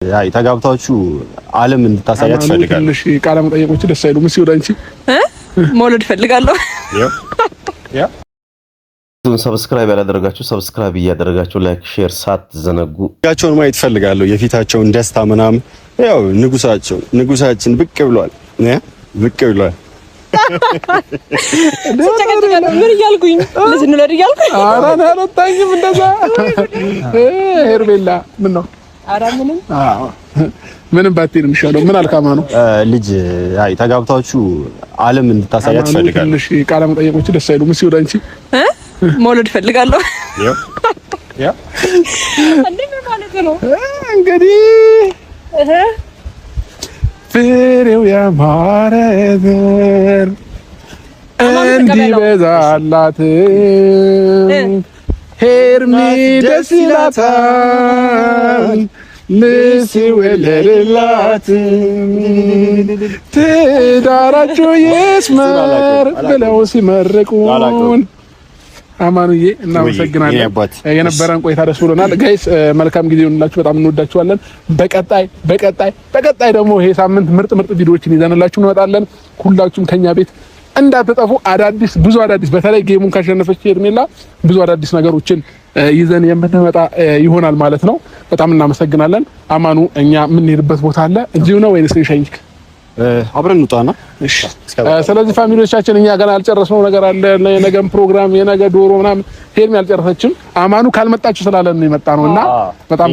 አይ ተጋብታችሁ ዓለም እንድታሳያት ፈልጋለሁ። እሺ ቃለ መጠየቆች ደስ አይሉም። እሺ ወዳንቺ መውለድ ፈልጋለሁ። ያ ሰብስክራይብ ያላደረጋችሁ ሰብስክራይብ እያደረጋችሁ ላይክ ሼር ሳትዘነጉ ያቸውን ማየት ፈልጋለሁ። የፊታቸውን ደስታ ምናምን ያው ንጉሳችን ብቅ ብሏል። ብቅ ብሏል። ምን እያልኩኝ ልጅ እንውለድ እያልኩኝ ኧረ አልወጣኝም እንደዛ ሄርሜላ ምን ነው ኧረ ምንም ባትይ ነው የሚሻለው። ምን አልካማ ነው ልጅ አይ ተጋብታችሁ ዓለም እንድታሳያት ፈልጋለሁ። እሺ ቃለ መጠየቆች ደስ አይሉም። እሺ ወዳንቺ መውለድ ፈልጋለሁ። ያ እንዴት ማለት ነው እንግዲህ ፍሬው ያማረ ዘር እንዲበዛላት ሄርሜ ደስ ይላታል ልስወለድላት ትዳራቸው ይስመር ብለው ሲመርቁን አማኑዬ እናመሰግናለን። የነበረን ቆይታ ደስ ብሎናል። ጋይስ መልካም ጊዜ ይሁንላችሁ። በጣም እንወዳችኋለን። በቀጣይ ደግሞ ይሄ ሳምንት ምርጥ ቪዲዮዎችን ይዘንላችሁ እንመጣለን። ሁላችሁም ከኛ ቤት እንዳትጠፉ። ብዙ አዳዲስ በተለይ ጌሙን ካሸነፈች ሄርሜላ ብዙ አዳዲስ ነገሮችን ይዘን የምንመጣ ይሆናል ማለት ነው። በጣም እናመሰግናለን። አማኑ እኛ የምንሄድበት ቦታ አለ እዚሁ ነው ወይስ እንሸኝክ? አብረን እንውጣና እሺ። ስለዚህ ፋሚሊዎቻችን እኛ ገና ያልጨረስነው ነገር አለ። የነገም ፕሮግራም የነገ ዶሮ ምናምን ሄርሜ ያልጨረሰችም አማኑ ካልመጣችሁ ስላለን ነው የመጣ ነውና በጣም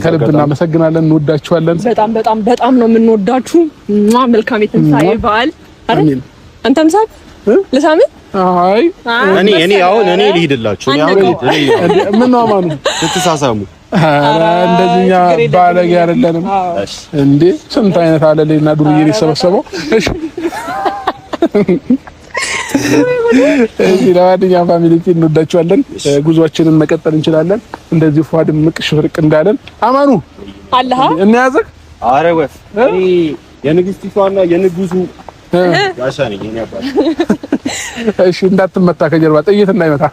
ከልብ እናመሰግናለን። እንወዳችኋለን። በጣም ነው የምንወዳችሁ። መልካም የትንሳኤ በዓል። አሜን። አንተም ሳብ ለሳምንት አይ እኔ አሁን ልሂድላችሁ። ምን ነው አማኑ ትተሳሳሙ? ኧረ እንደዚህኛ ባለጌ አይደለንም እንዴ! ስንት አይነት አለሌና ዱርዬ የተሰበሰበው። እሺ ለማንኛውም ፋሚሊ እንወዳችኋለን። ጉዟችንን መቀጠል እንችላለን። እንደዚህ ፏድ ምቅሽ ፍርቅ እንዳለን አማኑ አላህ እንያዘክ። ኧረ ወፍ እኔ የንግስቲቷና የንጉሱ ጋሻ ነኝ። እሺ እንዳትመታ ከጀርባ ጥይት እንዳይመታ